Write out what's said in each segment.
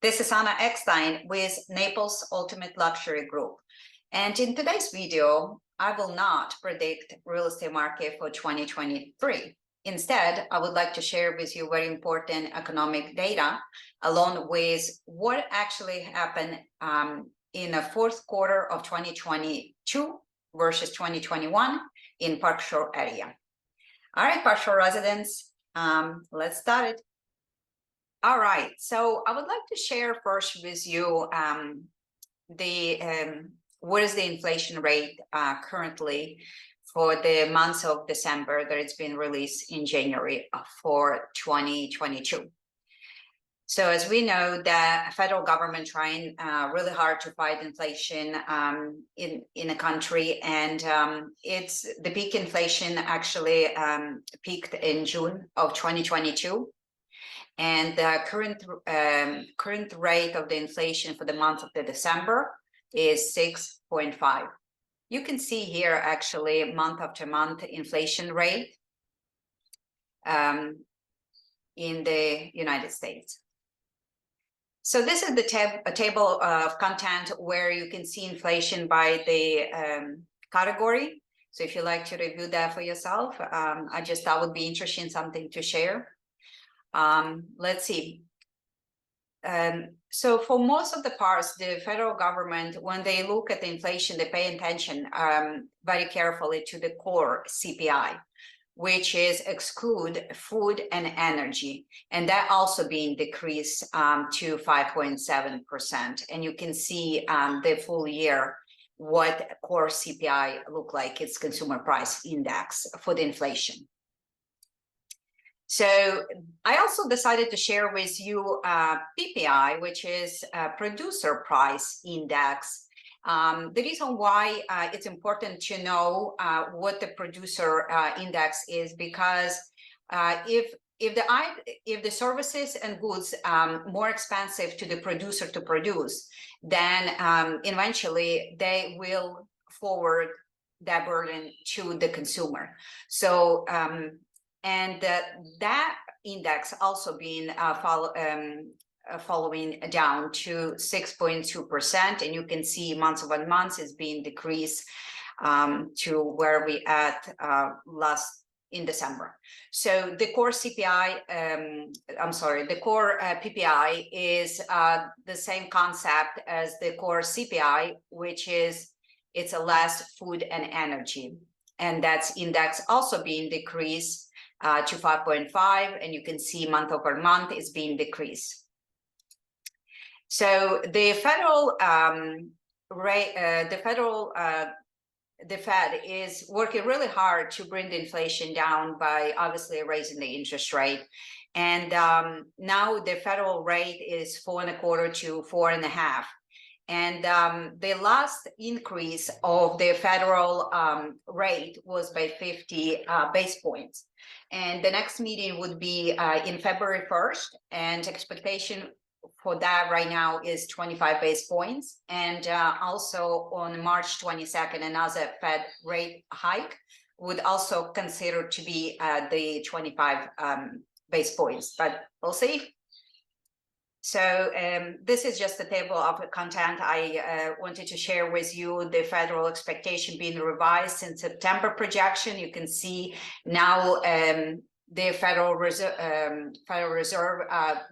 This is Anna Eckstein with Naples Ultimate Luxury Group. And in today's video, I will not predict real estate market for 2023. Instead, I would like to share with you very important economic data along with what actually happened in the fourth quarter of 2022 versus 2021 in Park Shore area. All right, Park Shore residents, let's start it. All right, so I would like to share first with you what is the inflation rate currently for the month of December that it's been released in January for 2022. So as we know, the federal government trying really hard to fight inflation in the country, and it's the peak inflation actually peaked in June of 2022. And the current rate of the inflation for the month of the December is 6.5. You can see here actually month after month inflation rate in the United States. So this is the table of content where you can see inflation by the category. So if you'd like to review that for yourself, I just thought would be interesting, something to share. Let's see. So for most of the parts, the federal government, when they look at the inflation, they pay attention very carefully to the core CPI, which is exclude food and energy. And that also being decreased to 5.7%. And you can see the full year what core CPI look like, its consumer price index for the inflation. So I also decided to share with you PPI, which is Producer Price Index. The reason why it's important to know what the producer index is, because if the services and goods more expensive to the producer to produce, then eventually they will forward that burden to the consumer. So and that index also been following down to 6.2%, and you can see month over month is being decreased to where we at last in December. So the core CPI, the core PPI is the same concept as the core CPI, which is it's a less food and energy, and that's index also being decreased to 5.5, and you can see month over month is being decreased. So the federal the Fed is working really hard to bring the inflation down by obviously raising the interest rate, and now the federal rate is 4.25 to 4.5. And the last increase of the federal rate was by 50 base points. And the next meeting would be in February 1st. And expectation for that right now is 25 base points. And also on March 22nd, another Fed rate hike would also consider to be the 25 base points. But we'll see. So this is just the table of the content I wanted to share with you. The federal expectation being revised in September projection. You can see now the Federal Reserve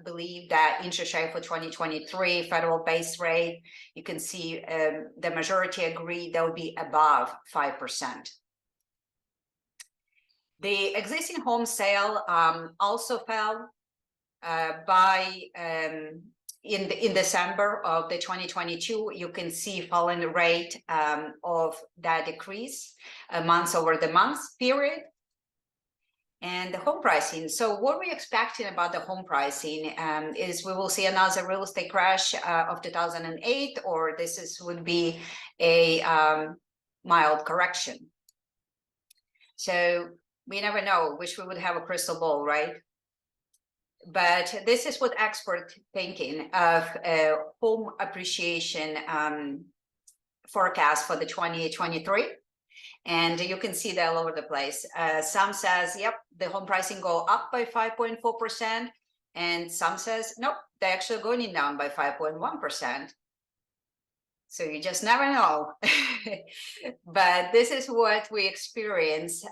believe that interest rate for 2023 federal base rate. You can see the majority agree that will be above 5%. The existing home sale also fell in December of the 2022. You can see falling rate of that decrease months over the month period. And the home pricing. So what we're expecting about the home pricing is we will see another real estate crash of 2008, or would be a mild correction. So we never know. Wish we would have a crystal ball, right? But this is what experts thinking of home appreciation forecast for the 2023. And you can see that all over the place. Some says, yep, the home pricing go up by 5.4%. And some says, nope, they're actually going down by 5.1%. So you just never know. But this is what we experience,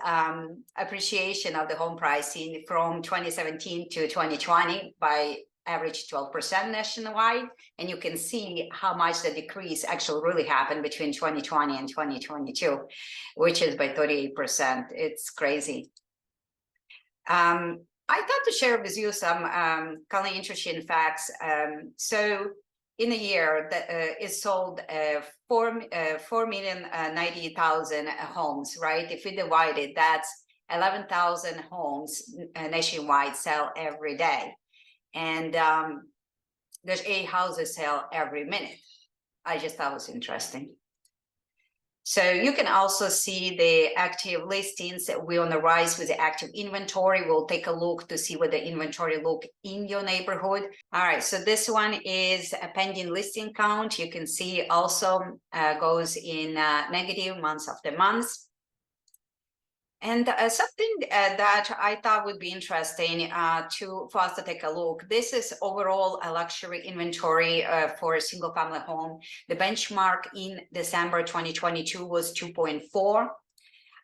appreciation of the home pricing from 2017 to 2020 by average 12% nationwide. And you can see how much the decrease actually really happened between 2020 and 2022, which is by 38%. It's crazy. I thought to share with you some kind of interesting facts. So in a year that it sold 4,090,000 homes, right? If we divide it, that's 11,000 homes nationwide sell every day. And there's 8 houses sell every minute. I just thought it was interesting. So you can also see the active listings. We're on the rise with the active inventory. We'll take a look to see what the inventory look in your neighborhood. All right, so this one is a pending listing count. You can see also goes in negative months after months. And something that I thought would be interesting for us to take a look. This is overall a luxury inventory for a single family home. The benchmark in December 2022 was 2.4.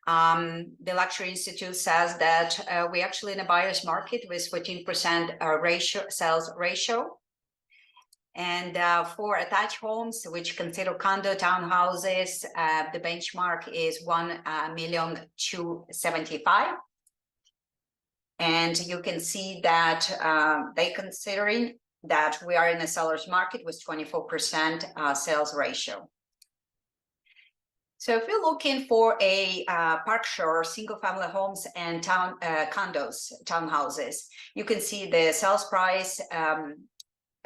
The Luxury Institute says that we actually in a buyer's market with 14% sales ratio. And for attached homes, which consider condo townhouses, the benchmark is 1,275,000. And you can see that they considering that we are in a seller's market with 24% sales ratio. So if you're looking for a park shore, single family homes and condos, townhouses, you can see the sales price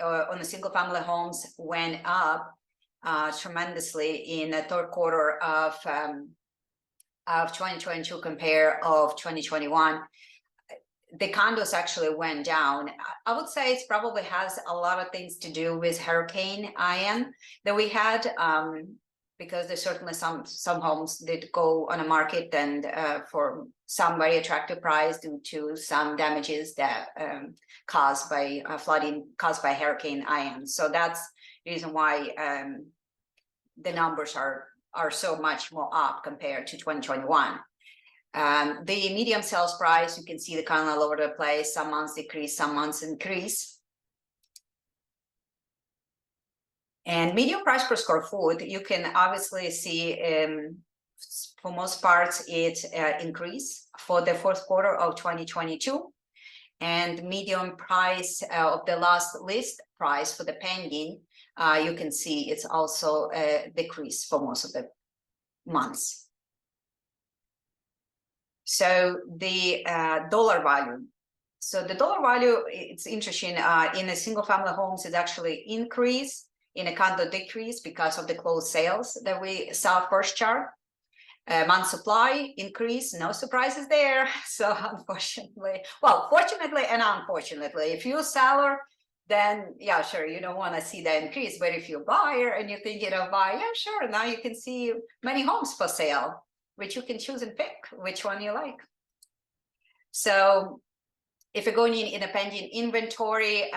on the single family homes went up tremendously in the third quarter of 2022 compared of 2021. The condos actually went down. I would say it probably has a lot of things to do with Hurricane Ian that we had, because there's certainly some homes did go on a market and for some very attractive price due to some damages that caused by flooding caused by Hurricane Ian. So that's the reason why the numbers are so much more up compared to 2021. The medium sales price, you can see the kind of all over the place. Some months decrease, some months increase. And median price per square foot, you can obviously see for most parts it increased for the fourth quarter of 2022. And median price of the last list price for the pending, you can see it's also decreased for most of the months. So the dollar value. So the dollar value, it's interesting, in a single family homes, it actually increased, in a condo decrease because of the closed sales that we saw first chart. Month supply increase, no surprises there. So unfortunately, well, fortunately and unfortunately, if you're a seller, then yeah, sure, you don't want to see that increase. But if you're a buyer and you're thinking of buying, yeah, sure, now you can see many homes for sale, which you can choose and pick which one you like. So if you're going in a pending inventory,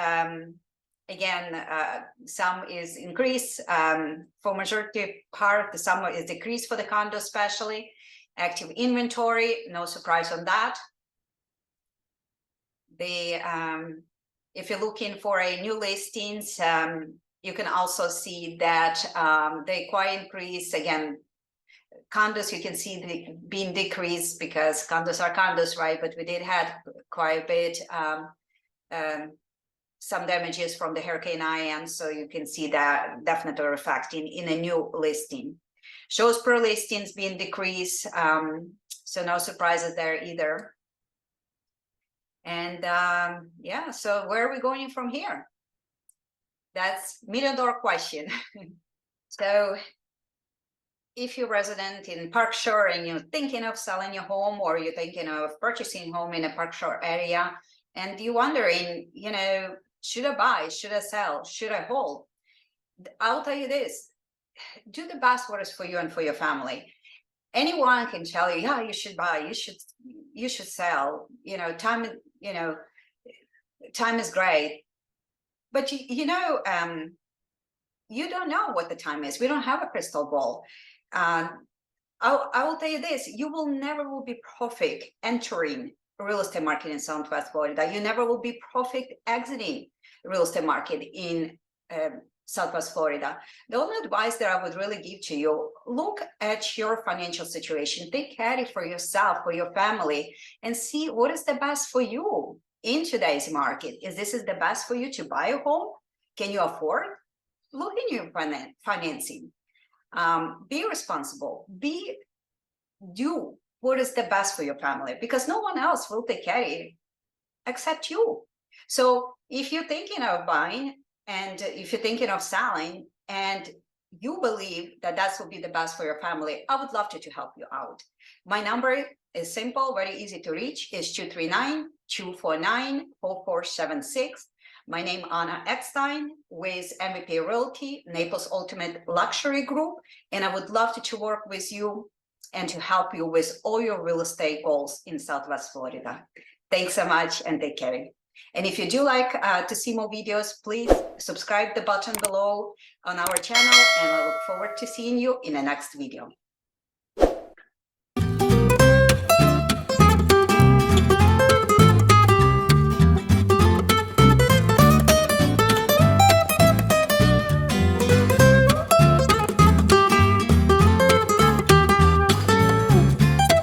again, some is increase for majority part, some is decrease for the condo, especially active inventory, no surprise on that. The if you're looking for a new listings, you can also see that the quite increase again. Condos, you can see being decreased because condos are condos, right? But we did have quite a bit some damages from the Hurricane Ian, so you can see that definitely reflecting in a new listing. Shows per listings being decreased, so no surprises there either. And yeah, so where are we going from here? That's $1 million question. So if you're resident in Park Shore and you're thinking of selling your home, or you're thinking of purchasing home in a Park Shore area, and you're wondering, you know, should I buy? Should I sell? Should I hold? I'll tell you this, do the best what is for you and for your family. Anyone can tell you, yeah, you should buy, you should sell, you know, time, you know, time is great, but you know, you don't know what the time is. We don't have a crystal ball. I will tell you this: you will never will be perfect entering real estate market in Southwest Florida. You never will be perfect exiting real estate market in Southwest Florida. The only advice that I would really give to you: look at your financial situation, take care for yourself, for your family, and see what is the best for you in today's market. Is this the best for you to buy a home? Can you afford? Look in your financing. Be responsible. Do what is the best for your family, because no one else will take care of you except you. So if you're thinking of buying, and if you're thinking of selling, and you believe that that will be the best for your family, I would love to help you out. My number is simple, very easy to reach, is 239-249-4476. My name Anna Eckstein with MVP Realty, Naples Ultimate Luxury Group, and I would love to work with you and to help you with all your real estate goals in Southwest Florida. Thanks so much, and take care. And if you do like to see more videos, please subscribe the button below on our channel, and I look forward to seeing you in the next video.